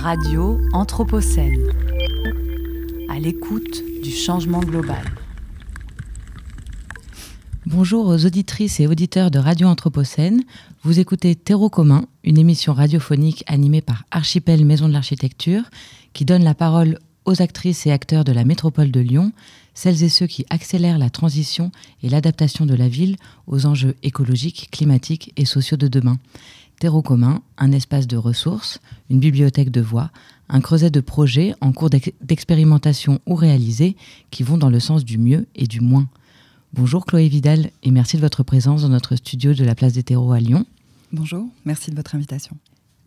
Radio Anthropocène, à l'écoute du changement global. Bonjour aux auditrices et auditeurs de Radio Anthropocène. Vous écoutez Terreau commun, une émission radiophonique animée par Archipel Maison de l'Architecture, qui donne la parole aux actrices et acteurs de la métropole de Lyon, celles et ceux qui accélèrent la transition et l'adaptation de la ville aux enjeux écologiques, climatiques et sociaux de demain. Terreau commun, un espace de ressources, une bibliothèque de voix, un creuset de projets en cours d'expérimentation ou réalisés qui vont dans le sens du mieux et du moins. Bonjour Chloé Vidal et merci de votre présence dans notre studio de la Place des Terreaux à Lyon. Bonjour, merci de votre invitation.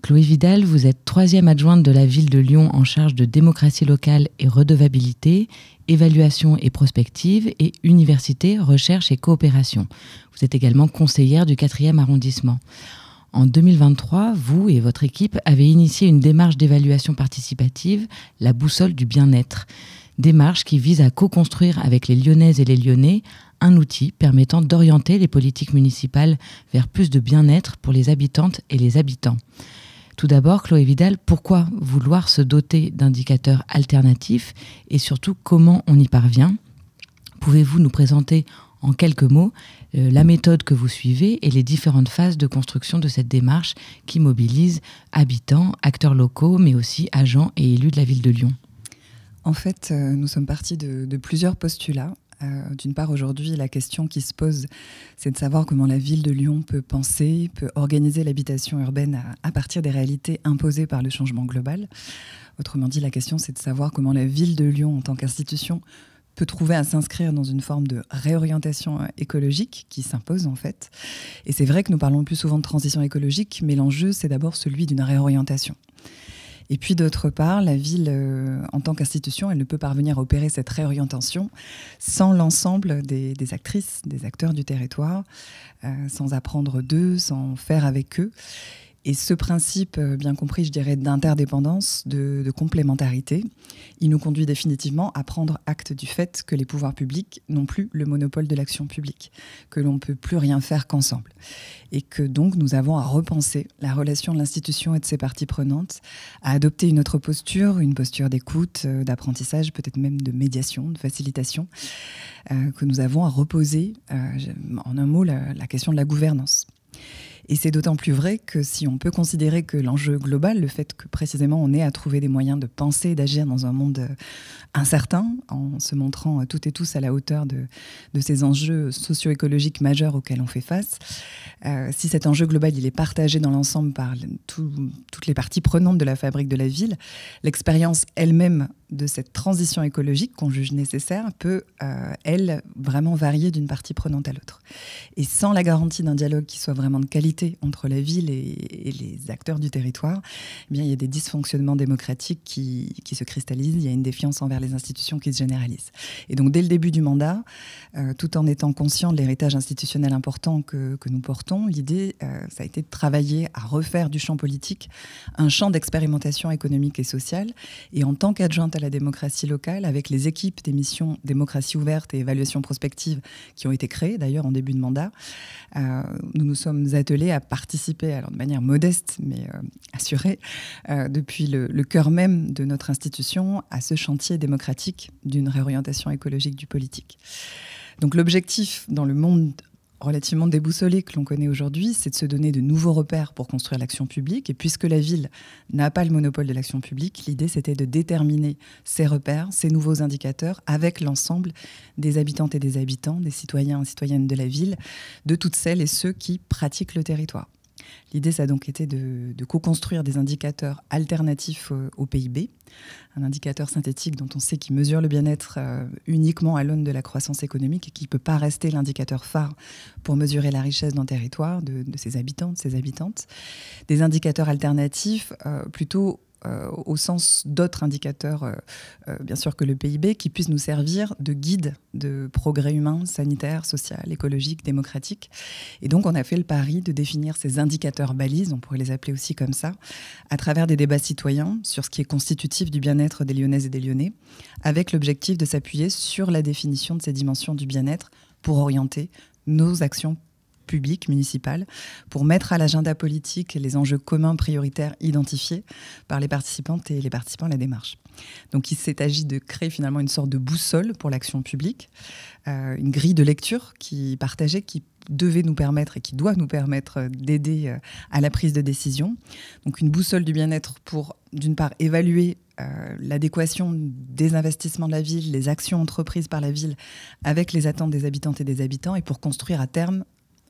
Chloé Vidal, vous êtes 3e adjointe de la ville de Lyon en charge de démocratie locale et redevabilité, évaluation et prospective et université, recherche et coopération. Vous êtes également conseillère du 4e arrondissement. En 2023, vous et votre équipe avez initié une démarche d'évaluation participative, la boussole du bien-être. Démarche qui vise à co-construire avec les Lyonnaises et les Lyonnais un outil permettant d'orienter les politiques municipales vers plus de bien-être pour les habitantes et les habitants. Tout d'abord, Chloé Vidal, pourquoi vouloir se doter d'indicateurs alternatifs et surtout comment on y parvient ? Pouvez-vous nous présenter en quelques mots la méthode que vous suivez et les différentes phases de construction de cette démarche qui mobilise habitants, acteurs locaux, mais aussi agents et élus de la ville de Lyon ? En fait, nous sommes partis de plusieurs postulats. D'une part, aujourd'hui, la question qui se pose, c'est de savoir comment la ville de Lyon peut penser, peut organiser l'habitation urbaine à partir des réalités imposées par le changement global. Autrement dit, la question, c'est de savoir comment la ville de Lyon, en tant qu'institution, peut trouver à s'inscrire dans une forme de réorientation écologique qui s'impose en fait. Et c'est vrai que nous parlons le plus souvent de transition écologique, mais l'enjeu, c'est d'abord celui d'une réorientation. Et puis d'autre part, la ville, en tant qu'institution, elle ne peut parvenir à opérer cette réorientation sans l'ensemble des actrices, des acteurs du territoire, sans apprendre d'eux, sans faire avec eux. Et ce principe, bien compris, je dirais, d'interdépendance, de complémentarité, il nous conduit définitivement à prendre acte du fait que les pouvoirs publics n'ont plus le monopole de l'action publique, que l'on ne peut plus rien faire qu'ensemble. Et que donc nous avons à repenser la relation de l'institution et de ses parties prenantes, à adopter une autre posture, une posture d'écoute, d'apprentissage, peut-être même de médiation, de facilitation, que nous avons à reposer, en un mot, la question de la gouvernance. Et c'est d'autant plus vrai que si on peut considérer que l'enjeu global, le fait que précisément on ait à trouver des moyens de penser et d'agir dans un monde incertain, en se montrant toutes et tous à la hauteur de ces enjeux socio-écologiques majeurs auxquels on fait face, si cet enjeu global il est partagé dans l'ensemble par toutes les parties prenantes de la fabrique de la ville, l'expérience elle-même de cette transition écologique qu'on juge nécessaire peut, elle, vraiment varier d'une partie prenante à l'autre. Et sans la garantie d'un dialogue qui soit vraiment de qualité entre la ville et les acteurs du territoire, eh bien, il y a des dysfonctionnements démocratiques qui se cristallisent, il y a une défiance envers les institutions qui se généralise. Et donc, dès le début du mandat, tout en étant conscient de l'héritage institutionnel important que nous portons, l'idée, ça a été de travailler à refaire du champ politique un champ d'expérimentation économique et sociale. Et en tant qu'adjointe à la démocratie locale, avec les équipes des missions démocratie ouverte et évaluation prospective qui ont été créées d'ailleurs en début de mandat, nous nous sommes attelés à participer, alors de manière modeste mais assurée, depuis le cœur même de notre institution, à ce chantier démocratique d'une réorientation écologique du politique. Donc l'objectif dans le monde relativement déboussolé que l'on connaît aujourd'hui, c'est de se donner de nouveaux repères pour construire l'action publique. Et puisque la ville n'a pas le monopole de l'action publique, l'idée c'était de déterminer ces repères, ces nouveaux indicateurs avec l'ensemble des habitantes et des habitants, des citoyens et citoyennes de la ville, de toutes celles et ceux qui pratiquent le territoire. L'idée, ça a donc été de co-construire des indicateurs alternatifs au PIB, un indicateur synthétique dont on sait qu'il mesure le bien-être uniquement à l'aune de la croissance économique et qui ne peut pas rester l'indicateur phare pour mesurer la richesse d'un territoire, de ses habitants, de ses habitantes. Des indicateurs alternatifs plutôt au sens d'autres indicateurs, bien sûr que le PIB, qui puissent nous servir de guide de progrès humain, sanitaire, social, écologique, démocratique. Et donc on a fait le pari de définir ces indicateurs balises, on pourrait les appeler aussi comme ça, à travers des débats citoyens sur ce qui est constitutif du bien-être des Lyonnaises et des Lyonnais, avec l'objectif de s'appuyer sur la définition de ces dimensions du bien-être pour orienter nos actions publique, municipale, pour mettre à l'agenda politique les enjeux communs prioritaires identifiés par les participantes et les participants à la démarche. Donc il s'est agi de créer finalement une sorte de boussole pour l'action publique, une grille de lecture qui partageait, qui devait nous permettre et qui doit nous permettre d'aider à la prise de décision. Donc une boussole du bien-être pour, d'une part, évaluer l'adéquation des investissements de la ville, les actions entreprises par la ville avec les attentes des habitantes et des habitants, et pour construire à terme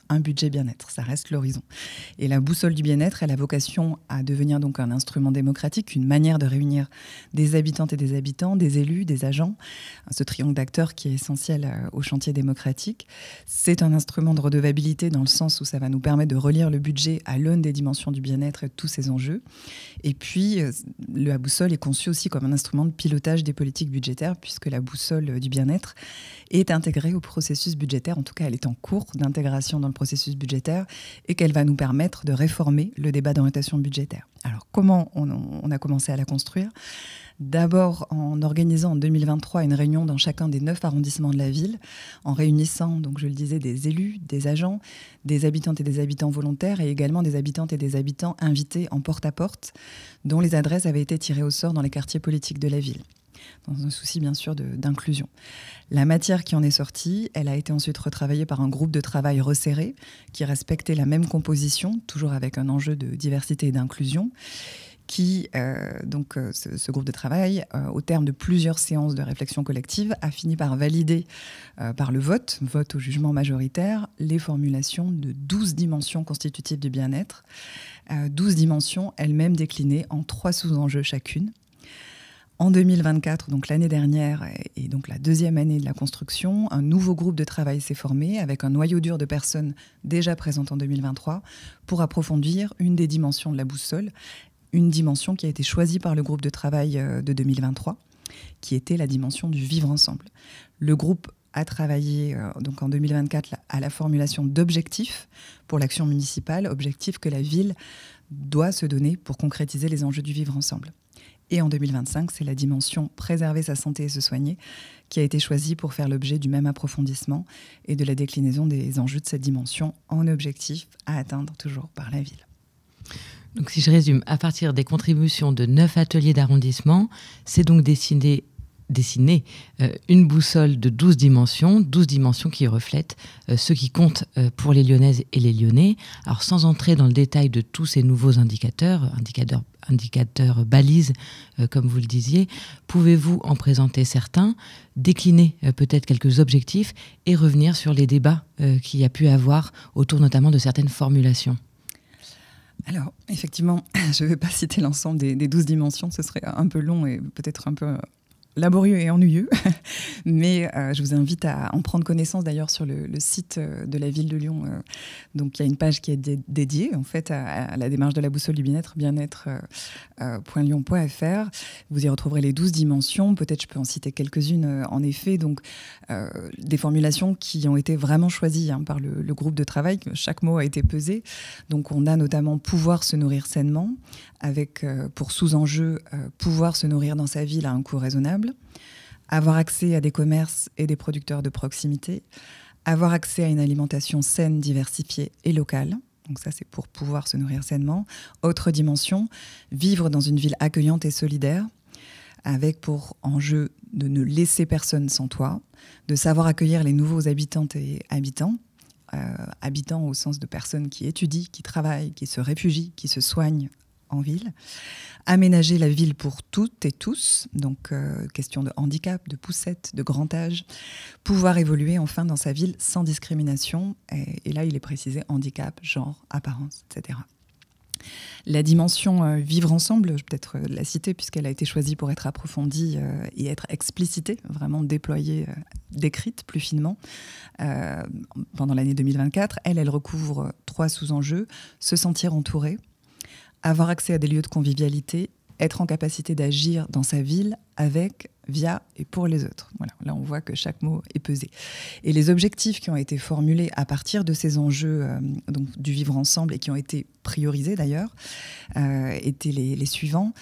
un budget bien-être. Ça reste l'horizon. Et la boussole du bien-être, elle a vocation à devenir donc un instrument démocratique, une manière de réunir des habitantes et des habitants, des élus, des agents, ce triangle d'acteurs qui est essentiel au chantier démocratique. C'est un instrument de redevabilité dans le sens où ça va nous permettre de relire le budget à l'aune des dimensions du bien-être et de tous ces enjeux. Et puis, la boussole est conçue aussi comme un instrument de pilotage des politiques budgétaires, puisque la boussole du bien-être est intégrée au processus budgétaire. En tout cas, elle est en cours d'intégration dans le processus budgétaire et qu'elle va nous permettre de réformer le débat d'orientation budgétaire. Alors, comment on a commencé à la construire ? D'abord en organisant en 2023 une réunion dans chacun des 9 arrondissements de la ville, en réunissant, donc je le disais, des élus, des agents, des habitantes et des habitants volontaires et également des habitantes et des habitants invités en porte-à-porte, dont les adresses avaient été tirées au sort dans les quartiers politiques de la ville, dans un souci bien sûr d'inclusion. La matière qui en est sortie, elle a été ensuite retravaillée par un groupe de travail resserré qui respectait la même composition, toujours avec un enjeu de diversité et d'inclusion, qui, ce groupe de travail, au terme de plusieurs séances de réflexion collective, a fini par valider par le vote au jugement majoritaire, les formulations de 12 dimensions constitutives du bien-être, 12 dimensions elles-mêmes déclinées en 3 sous-enjeux chacune. En 2024, donc l'année dernière et donc la deuxième année de la construction, un nouveau groupe de travail s'est formé avec un noyau dur de personnes déjà présentes en 2023 pour approfondir une des dimensions de la boussole, une dimension qui a été choisie par le groupe de travail de 2023, qui était la dimension du vivre ensemble. Le groupe a travaillé donc en 2024 à la formulation d'objectifs pour l'action municipale, objectifs que la ville doit se donner pour concrétiser les enjeux du vivre ensemble. Et en 2025, c'est la dimension préserver sa santé et se soigner qui a été choisie pour faire l'objet du même approfondissement et de la déclinaison des enjeux de cette dimension en objectifs à atteindre toujours par la ville. Donc si je résume, à partir des contributions de 9 ateliers d'arrondissement, c'est donc dessiner une boussole de 12 dimensions qui reflètent ce qui compte pour les Lyonnaises et les Lyonnais. Alors sans entrer dans le détail de tous ces nouveaux indicateurs balises, comme vous le disiez, pouvez-vous en présenter certains, décliner peut-être quelques objectifs et revenir sur les débats qu'il y a pu avoir autour notamment de certaines formulations ? Alors, effectivement, je ne vais pas citer l'ensemble des 12 dimensions, ce serait un peu long et peut-être un peu laborieux et ennuyeux, mais je vous invite à en prendre connaissance d'ailleurs sur le site de la ville de Lyon. Donc il y a une page qui est dédiée en fait à la démarche de la boussole du bien-être, bien-être.lyon.fr. Vous y retrouverez les 12 dimensions, peut-être je peux en citer quelques-unes en effet, donc des formulations qui ont été vraiment choisies par le groupe de travail, chaque mot a été pesé. Donc on a notamment pouvoir se nourrir sainement, avec pour sous-enjeu pouvoir se nourrir dans sa ville à un coût raisonnable, avoir accès à des commerces et des producteurs de proximité, avoir accès à une alimentation saine, diversifiée et locale. Donc ça, c'est pour pouvoir se nourrir sainement. Autre dimension, vivre dans une ville accueillante et solidaire, avec pour enjeu de ne laisser personne sans toit, de savoir accueillir les nouveaux habitantes et habitants, habitants au sens de personnes qui étudient, qui travaillent, qui se réfugient, qui se soignent en ville, aménager la ville pour toutes et tous, donc question de handicap, de poussette, de grand âge, pouvoir évoluer enfin dans sa ville sans discrimination, et là il est précisé handicap, genre, apparence, etc. La dimension vivre ensemble, je vais peut-être la citer puisqu'elle a été choisie pour être approfondie et être explicitée, vraiment déployée, décrite plus finement pendant l'année 2024. Elle recouvre 3 sous-enjeux, se sentir entouré, avoir accès à des lieux de convivialité, être en capacité d'agir dans sa ville avec via et pour les autres. Voilà, là, on voit que chaque mot est pesé. Et les objectifs qui ont été formulés à partir de ces enjeux donc, du vivre ensemble et qui ont été priorisés d'ailleurs, étaient les suivants.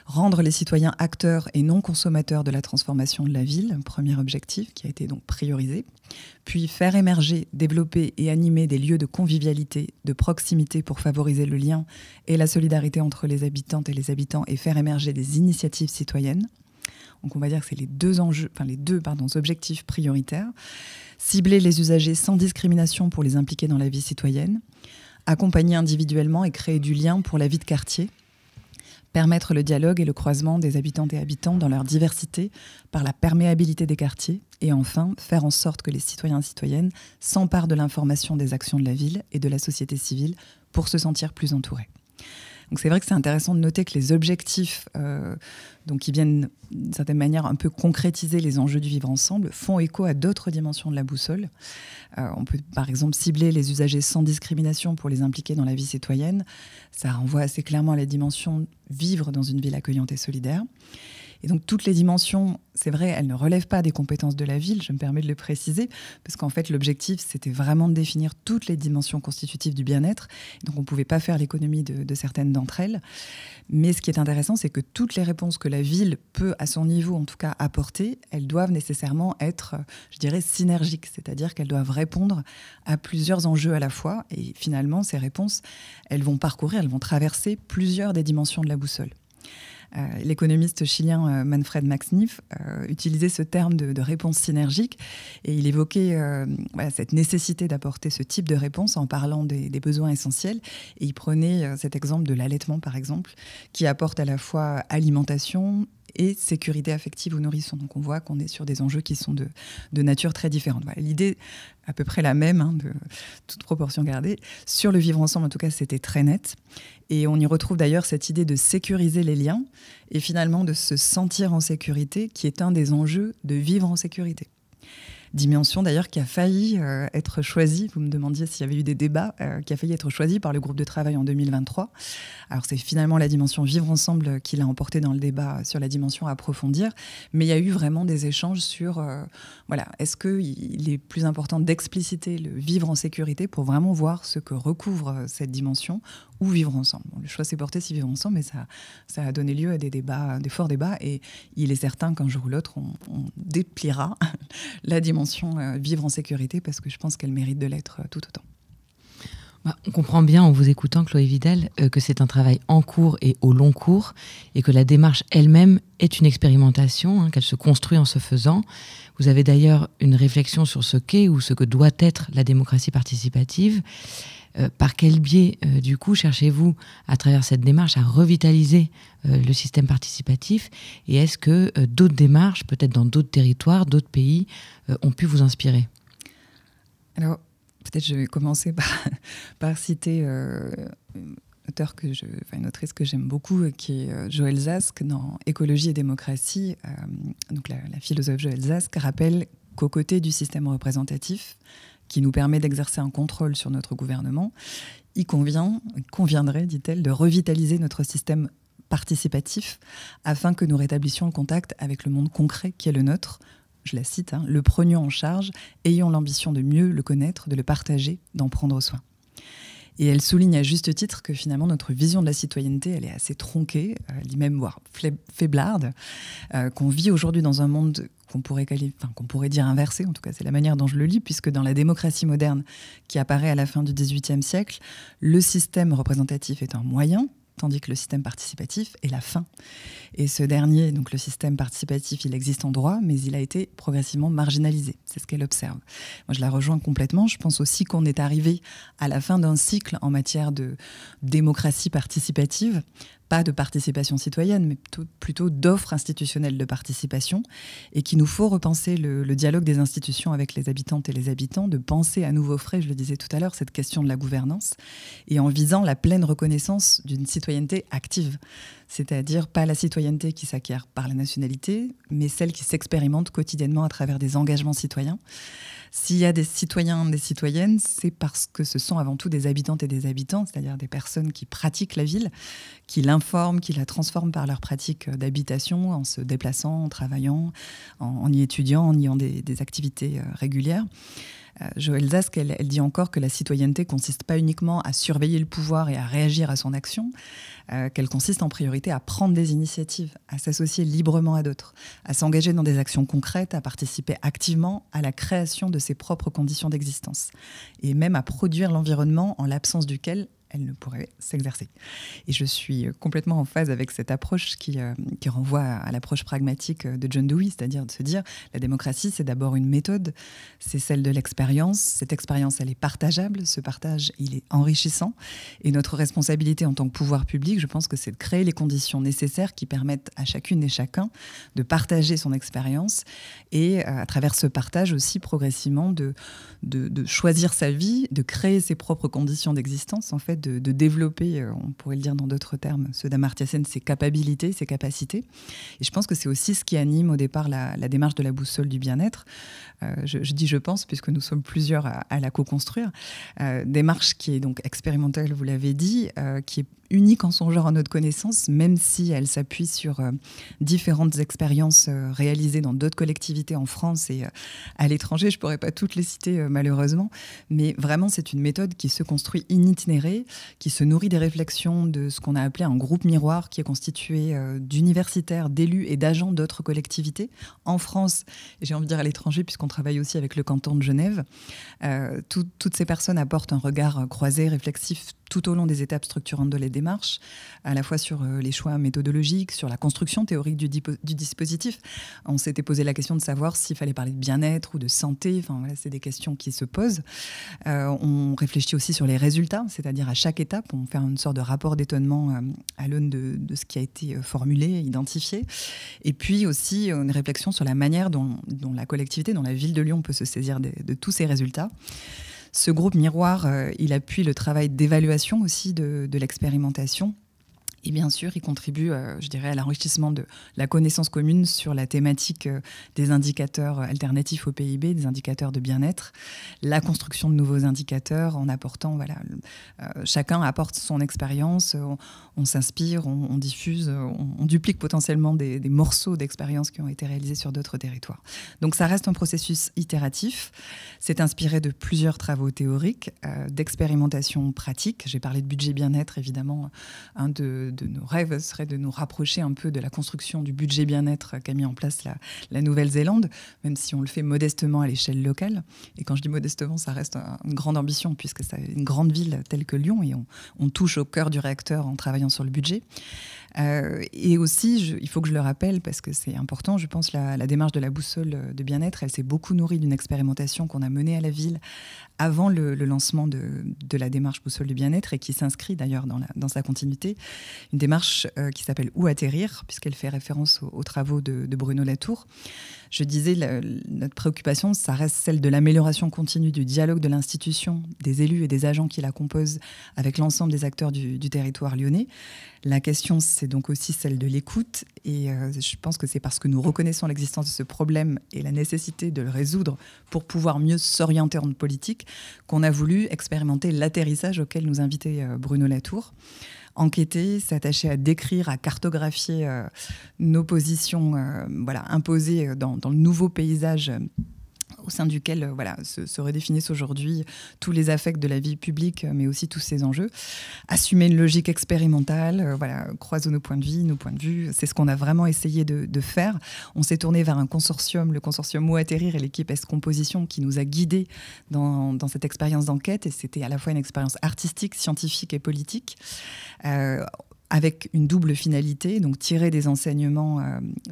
Rendre les citoyens acteurs et non consommateurs de la transformation de la ville, premier objectif qui a été donc priorisé. Puis faire émerger, développer et animer des lieux de convivialité, de proximité pour favoriser le lien et la solidarité entre les habitantes et les habitants et faire émerger des initiatives citoyennes. Donc on va dire que c'est les deux objectifs prioritaires. Cibler les usagers sans discrimination pour les impliquer dans la vie citoyenne. Accompagner individuellement et créer du lien pour la vie de quartier. Permettre le dialogue et le croisement des habitantes et habitants dans leur diversité par la perméabilité des quartiers. Et enfin, faire en sorte que les citoyens et citoyennes s'emparent de l'information des actions de la ville et de la société civile pour se sentir plus entourés. Donc c'est vrai que c'est intéressant de noter que les objectifs donc qui viennent d'une certaine manière un peu concrétiser les enjeux du vivre ensemble font écho à d'autres dimensions de la boussole. On peut par exemple cibler les usagers sans discrimination pour les impliquer dans la vie citoyenne. Ça renvoie assez clairement à la dimension vivre dans une ville accueillante et solidaire. Et donc toutes les dimensions, c'est vrai, elles ne relèvent pas des compétences de la ville, je me permets de le préciser, parce qu'en fait l'objectif c'était vraiment de définir toutes les dimensions constitutives du bien-être, donc on ne pouvait pas faire l'économie de certaines d'entre elles. Mais ce qui est intéressant, c'est que toutes les réponses que la ville peut, à son niveau en tout cas, apporter, elles doivent nécessairement être, je dirais, synergiques, c'est-à-dire qu'elles doivent répondre à plusieurs enjeux à la fois, et finalement ces réponses, elles vont traverser plusieurs des dimensions de la boussole. L'économiste chilien Manfred Max Neef utilisait ce terme de réponse synergique et il évoquait cette nécessité d'apporter ce type de réponse en parlant des besoins essentiels. Et il prenait cet exemple de l'allaitement, par exemple, qui apporte à la fois alimentation et sécurité affective aux nourrissons. Donc on voit qu'on est sur des enjeux qui sont de nature très différente. Voilà, l'idée à peu près la même, de toute proportion gardée. Sur le vivre ensemble, en tout cas, c'était très net. Et on y retrouve d'ailleurs cette idée de sécuriser les liens et finalement de se sentir en sécurité, qui est un des enjeux de vivre en sécurité. Dimension d'ailleurs qui a failli être choisie, vous me demandiez s'il y avait eu des débats, qui a failli être choisie par le groupe de travail en 2023. Alors c'est finalement la dimension vivre ensemble qui l'a emporté dans le débat sur la dimension approfondir, mais il y a eu vraiment des échanges sur, est-ce qu'il est plus important d'expliciter le vivre en sécurité pour vraiment voir ce que recouvre cette dimension ou vivre ensemble. Bon, le choix s'est porté si vivre ensemble, mais ça a donné lieu à des débats, des forts débats, et il est certain qu'un jour ou l'autre, on dépliera la dimension vivre en sécurité, parce que je pense qu'elle mérite de l'être tout autant. On comprend bien en vous écoutant, Chloé Vidal, que c'est un travail en cours et au long cours, et que la démarche elle-même est une expérimentation, qu'elle se construit en se faisant. Vous avez d'ailleurs une réflexion sur ce qu'est ou ce que doit être la démocratie participative. Par quel biais, du coup, cherchez-vous, à travers cette démarche, à revitaliser le système participatif ? Et est-ce que d'autres démarches, peut-être dans d'autres territoires, d'autres pays, ont pu vous inspirer ? Alors, peut-être je vais commencer par citer une autrice que j'aime beaucoup, qui est Joëlle Zask, dans Écologie et démocratie. Donc la philosophe Joëlle Zask rappelle qu'aux côtés du système représentatif, qui nous permet d'exercer un contrôle sur notre gouvernement, il conviendrait, dit-elle, de revitaliser notre système participatif afin que nous rétablissions le contact avec le monde concret qui est le nôtre. Je la cite, le prenions en charge, ayons l'ambition de mieux le connaître, de le partager, d'en prendre soin. Et elle souligne à juste titre que finalement notre vision de la citoyenneté, elle est assez tronquée, elle est même voire faiblarde, qu'on vit aujourd'hui dans un monde qu'on pourrait dire inversé, en tout cas c'est la manière dont je le lis, puisque dans la démocratie moderne qui apparaît à la fin du XVIIIe siècle, le système représentatif est un moyen, tandis que le système participatif est la fin. Et ce dernier, donc le système participatif, il existe en droit, mais il a été progressivement marginalisé. C'est ce qu'elle observe. Moi, je la rejoins complètement. Je pense aussi qu'on est arrivé à la fin d'un cycle en matière de démocratie participative, pas de participation citoyenne, mais plutôt d'offres institutionnelles de participation, et qu'il nous faut repenser le dialogue des institutions avec les habitantes et les habitants, de penser à nouveau frais, je le disais tout à l'heure, cette question de la gouvernance, et en visant la pleine reconnaissance d'une citoyenneté active, c'est-à-dire pas la citoyenneté qui s'acquiert par la nationalité, mais celle qui s'expérimente quotidiennement à travers des engagements citoyens. S'il y a des citoyens, des citoyennes, c'est parce que ce sont avant tout des habitantes et des habitants, c'est-à-dire des personnes qui pratiquent la ville, qui l'informent, qui la transforment par leur pratique d'habitation, en se déplaçant, en travaillant, en y étudiant, en y ayant des activités régulières. Joëlle Zask, elle dit encore que la citoyenneté consiste pas uniquement à surveiller le pouvoir et à réagir à son action, qu'elle consiste en priorité à prendre des initiatives, à s'associer librement à d'autres, à s'engager dans des actions concrètes, à participer activement à la création de ses propres conditions d'existence, et même à produire l'environnement en l'absence duquel elle ne pourrait s'exercer. Et je suis complètement en phase avec cette approche qui renvoie à l'approche pragmatique de John Dewey, c'est-à-dire de se dire la démocratie, c'est d'abord une méthode, c'est celle de l'expérience. Cette expérience, elle est partageable, ce partage, il est enrichissant. Et notre responsabilité en tant que pouvoir public, je pense que c'est de créer les conditions nécessaires qui permettent à chacune et chacun de partager son expérience et à travers ce partage aussi progressivement de choisir sa vie, de créer ses propres conditions d'existence, en fait, de développer, on pourrait le dire dans d'autres termes, ceux d'Amartya Sen, ses capacités, ses capacités. Et je pense que c'est aussi ce qui anime au départ la démarche de la boussole du bien-être. Je dis je pense, puisque nous sommes plusieurs à la co-construire. Démarche qui est donc expérimentale, vous l'avez dit, qui est unique en son genre à notre connaissance, même si elle s'appuie sur différentes expériences réalisées dans d'autres collectivités en France et à l'étranger. Je ne pourrais pas toutes les citer malheureusement, mais vraiment c'est une méthode qui se construit itinérée, qui se nourrit des réflexions de ce qu'on a appelé un groupe miroir, qui est constitué d'universitaires, d'élus et d'agents d'autres collectivités en France, et j'ai envie de dire à l'étranger, puisqu'on travaille aussi avec le canton de Genève. Toutes ces personnes apportent un regard croisé, réflexif, tout au long des étapes structurantes de la démarche, à la fois sur les choix méthodologiques, sur la construction théorique du dispositif. On s'était posé la question de savoir s'il fallait parler de bien-être ou de santé. Enfin, voilà, c'est des questions qui se posent. On réfléchit aussi sur les résultats, c'est-à-dire à chaque étape, on fait une sorte de rapport d'étonnement à l'aune de ce qui a été formulé, identifié. Et puis aussi une réflexion sur la manière dont la collectivité, dont la ville de Lyon peut se saisir de tous ces résultats. Ce groupe miroir, il appuie le travail d'évaluation aussi de l'expérimentation. Et bien sûr, il contribue, je dirais, à l'enrichissement de la connaissance commune sur la thématique des indicateurs alternatifs au PIB, des indicateurs de bien-être, la construction de nouveaux indicateurs en apportant, voilà, chacun apporte son expérience, on s'inspire, on diffuse, on duplique potentiellement des morceaux d'expériences qui ont été réalisés sur d'autres territoires. Donc ça reste un processus itératif. C'est inspiré de plusieurs travaux théoriques, d'expérimentation pratique. J'ai parlé de budget bien-être, évidemment, un de nos rêves serait de nous rapprocher un peu de la construction du budget bien-être qu'a mis en place la Nouvelle-Zélande, même si on le fait modestement à l'échelle locale. Et quand je dis modestement, ça reste une grande ambition, puisque c'est une grande ville telle que Lyon, et on touche au cœur du réacteur en travaillant sur le budget. Et aussi, il faut que je le rappelle, parce que c'est important, je pense, la démarche de la boussole de bien-être, elle s'est beaucoup nourrie d'une expérimentation qu'on a menée à la ville avant le lancement de la démarche boussole du bien-être, et qui s'inscrit d'ailleurs dans sa continuité. Une démarche qui s'appelle « Où atterrir », puisqu'elle fait référence aux travaux de Bruno Latour. Je disais, notre préoccupation, ça reste celle de l'amélioration continue du dialogue de l'institution, des élus et des agents qui la composent avec l'ensemble des acteurs du territoire lyonnais. La question, c'est donc aussi celle de l'écoute, et je pense que c'est parce que nous reconnaissons l'existence de ce problème et la nécessité de le résoudre pour pouvoir mieux s'orienter en politique qu'on a voulu expérimenter l'atterrissage auquel nous invitait Bruno Latour. Enquêter, s'attacher à décrire, à cartographier nos positions imposées dans le nouveau paysage au sein duquel se redéfinissent aujourd'hui tous les affects de la vie publique, mais aussi tous ces enjeux. Assumer une logique expérimentale, croiser nos points de vue, c'est ce qu'on a vraiment essayé de faire. On s'est tourné vers un consortium, le consortium Où atterrir et l'équipe S-Composition qui nous a guidés dans cette expérience d'enquête, et c'était à la fois une expérience artistique, scientifique et politique. Avec une double finalité, donc tirer des enseignements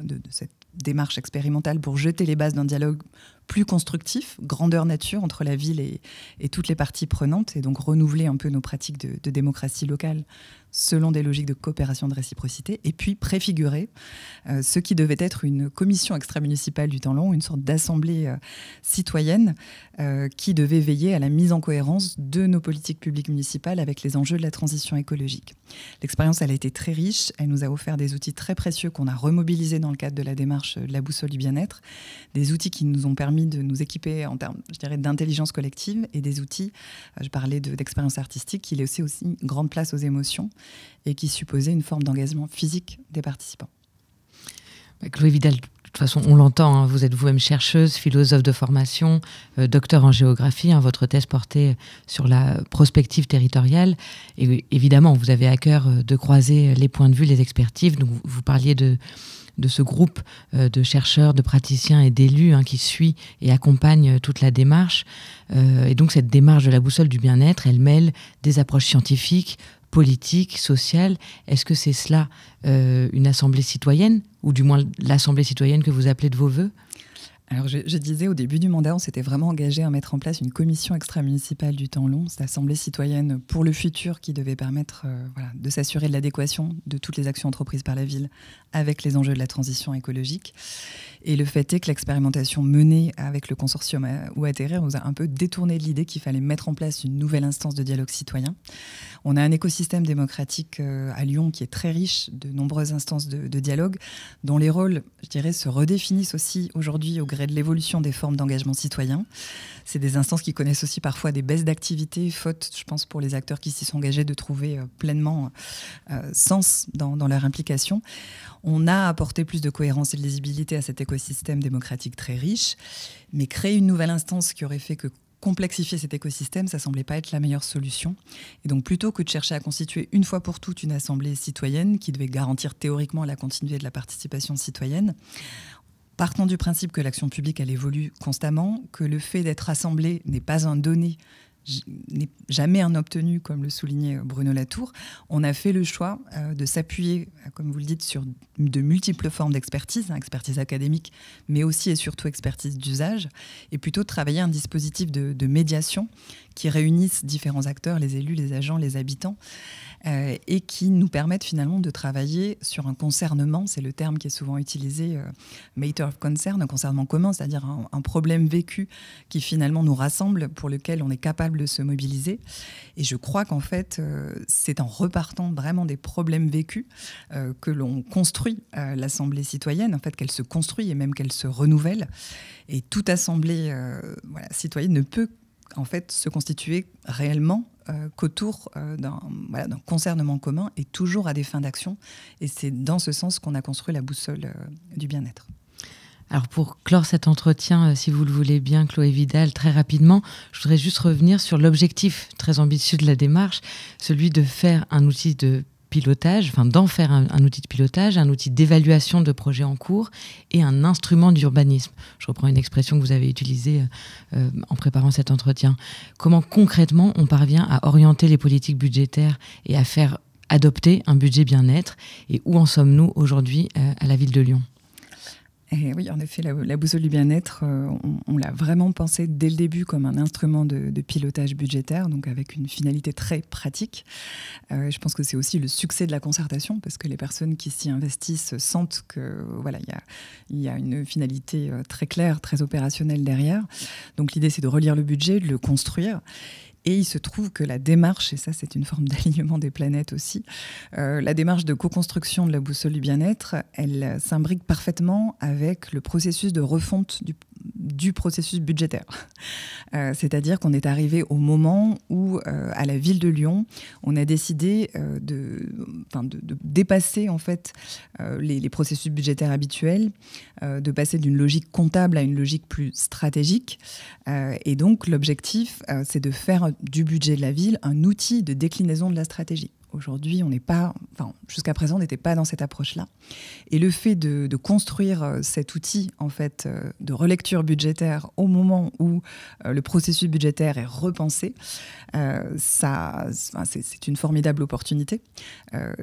de cette démarche expérimentale pour jeter les bases d'un dialogue plus constructif, grandeur nature entre la ville et toutes les parties prenantes, et donc renouveler un peu nos pratiques de démocratie locale selon des logiques de coopération, de réciprocité, et puis préfigurer ce qui devait être une commission extra-municipale du temps long, une sorte d'assemblée citoyenne qui devait veiller à la mise en cohérence de nos politiques publiques municipales avec les enjeux de la transition écologique. L'expérience, elle a été très riche, elle nous a offert des outils très précieux qu'on a remobilisés dans le cadre de la démarche démarche de la boussole du bien-être, des outils qui nous ont permis de nous équiper en termes, je dirais, d'intelligence collective et des outils, je parlais d'expérience artistique, qui laissaient aussi une grande place aux émotions et qui supposaient une forme d'engagement physique des participants. Chloé Vidal, de toute façon, on l'entend, vous êtes vous-même chercheuse, philosophe de formation, docteur en géographie. Votre thèse portait sur la prospective territoriale. Et évidemment, vous avez à cœur de croiser les points de vue, les expertises. Donc, vous parliez de ce groupe de chercheurs, de praticiens et d'élus qui suit et accompagne toute la démarche. Et donc, cette démarche de la boussole du bien-être, elle mêle des approches scientifiques, politique, sociale. Est-ce que c'est cela une assemblée citoyenne, ou du moins l'assemblée citoyenne que vous appelez de vos voeux ? Alors je disais au début du mandat, on s'était vraiment engagé à mettre en place une commission extra-municipale du temps long, cette assemblée citoyenne pour le futur qui devait permettre de s'assurer de l'adéquation de toutes les actions entreprises par la ville avec les enjeux de la transition écologique. Et le fait est que l'expérimentation menée avec le consortium OATR nous a un peu détourné de l'idée qu'il fallait mettre en place une nouvelle instance de dialogue citoyen. On a un écosystème démocratique à Lyon qui est très riche de nombreuses instances de dialogue, dont les rôles, je dirais, se redéfinissent aussi aujourd'hui au gré de l'évolution des formes d'engagement citoyen. C'est des instances qui connaissent aussi parfois des baisses d'activité, faute, je pense, pour les acteurs qui s'y sont engagés de trouver pleinement sens dans leur implication. On a apporté plus de cohérence et de lisibilité à cet écosystème démocratique très riche, mais créer une nouvelle instance qui aurait fait que complexifier cet écosystème, ça semblait pas être la meilleure solution. Et donc, plutôt que de chercher à constituer une fois pour toutes une assemblée citoyenne qui devait garantir théoriquement la continuité de la participation citoyenne, partant du principe que l'action publique, elle évolue constamment, que le fait d'être assemblée n'est pas un donné, n'est jamais un obtenu, comme le soulignait Bruno Latour, on a fait le choix de s'appuyer, comme vous le dites, sur de multiples formes d'expertise, expertise académique, mais aussi et surtout expertise d'usage, et plutôt de travailler un dispositif de médiation qui réunisse différents acteurs, les élus, les agents, les habitants, et qui nous permettent finalement de travailler sur un concernement, c'est le terme qui est souvent utilisé, matter of concern, un concernement commun, c'est-à-dire un problème vécu qui finalement nous rassemble, pour lequel on est capable de se mobiliser. Et je crois qu'en fait, c'est en repartant vraiment des problèmes vécus que l'on construit l'Assemblée citoyenne, en fait, qu'elle se construit et même qu'elle se renouvelle. Et toute assemblée citoyenne ne peut en fait se constituer réellement qu'autour d'un concernement commun et toujours à des fins d'action. Et c'est dans ce sens qu'on a construit la boussole du bien-être. Alors pour clore cet entretien, si vous le voulez bien, Chloé Vidal, très rapidement, je voudrais juste revenir sur l'objectif très ambitieux de la démarche, celui de faire un outil de pilotage, d'en faire un outil de pilotage, un outil d'évaluation de projets en cours et un instrument d'urbanisme. Je reprends une expression que vous avez utilisée en préparant cet entretien. Comment concrètement on parvient à orienter les politiques budgétaires et à faire adopter un budget bien-être, et où en sommes-nous aujourd'hui à la ville de Lyon ? Et oui, en effet, la boussole du bien-être, on l'a vraiment pensé dès le début comme un instrument de pilotage budgétaire, donc avec une finalité très pratique. Je pense que c'est aussi le succès de la concertation, parce que les personnes qui s'y investissent sentent que il y a une finalité très claire, très opérationnelle derrière. Donc l'idée, c'est de relire le budget, de le construire. Et il se trouve que la démarche, et ça c'est une forme d'alignement des planètes aussi, la démarche de co-construction de la boussole du bien-être, elle s'imbrique parfaitement avec le processus de refonte du processus budgétaire. C'est-à-dire qu'on est arrivé au moment où, à la ville de Lyon, on a décidé de dépasser en fait les processus budgétaires habituels, de passer d'une logique comptable à une logique plus stratégique. Et donc l'objectif, c'est de faire du budget de la ville un outil de déclinaison de la stratégie. Aujourd'hui, jusqu'à présent, on n'était pas dans cette approche-là. Et le fait de construire cet outil, en fait, de relecture budgétaire au moment où le processus budgétaire est repensé, c'est une formidable opportunité.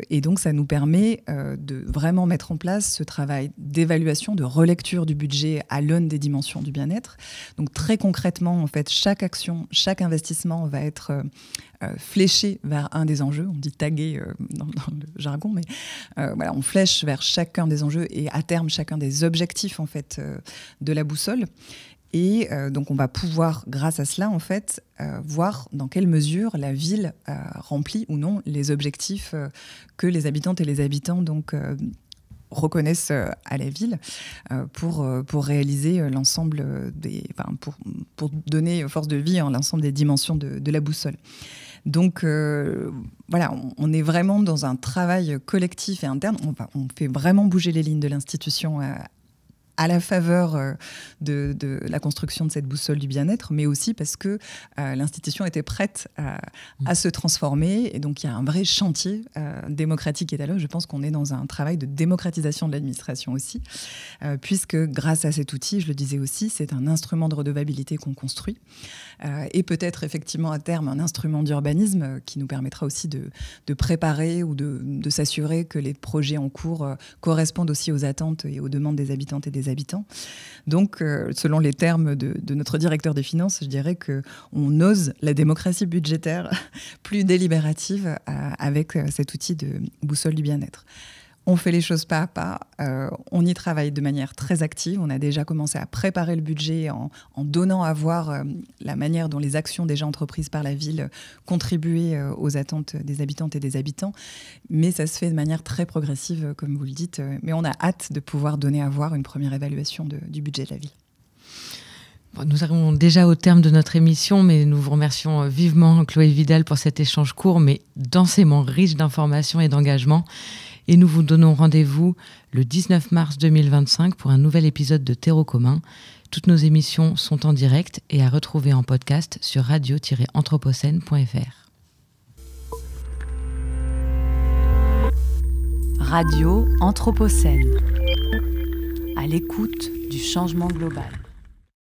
Et donc, ça nous permet de vraiment mettre en place ce travail d'évaluation, de relecture du budget à l'aune des dimensions du bien-être. Donc, très concrètement, en fait, chaque action, chaque investissement va être fléché vers un des enjeux. On dit tagué dans le jargon, mais on flèche vers chacun des enjeux et à terme chacun des objectifs en fait de la boussole. Et donc on va pouvoir, grâce à cela, en fait, voir dans quelle mesure la ville remplit ou non les objectifs que les habitantes et les habitants donc reconnaissent à la ville pour réaliser l'ensemble pour donner force de vie à l'ensemble des dimensions de la boussole. Donc voilà, on est vraiment dans un travail collectif et interne. On fait vraiment bouger les lignes de l'institution à la faveur de la construction de cette boussole du bien-être, mais aussi parce que l'institution était prête à se transformer. Et donc, il y a un vrai chantier démocratique qui est à l'œuvre. Je pense qu'on est dans un travail de démocratisation de l'administration aussi, puisque grâce à cet outil, je le disais aussi, c'est un instrument de redevabilité qu'on construit. Et peut-être effectivement à terme un instrument d'urbanisme qui nous permettra aussi de préparer ou de s'assurer que les projets en cours correspondent aussi aux attentes et aux demandes des habitantes et des habitants. Donc, selon les termes de notre directeur des finances, je dirais qu'on ose la démocratie budgétaire plus délibérative avec cet outil de boussole du bien-être. On fait les choses pas à pas, on y travaille de manière très active. On a déjà commencé à préparer le budget en donnant à voir la manière dont les actions déjà entreprises par la ville contribuaient aux attentes des habitantes et des habitants. Mais ça se fait de manière très progressive, comme vous le dites. Mais on a hâte de pouvoir donner à voir une première évaluation du budget de la ville. Nous arrivons déjà au terme de notre émission, mais nous vous remercions vivement, Chloé Vidal, pour cet échange court, mais densément riche d'informations et d'engagement. Et nous vous donnons rendez-vous le 19 mars 2025 pour un nouvel épisode de Terreau commun. Toutes nos émissions sont en direct et à retrouver en podcast sur radio-anthropocène.fr. Radio Anthropocène, à l'écoute du changement global.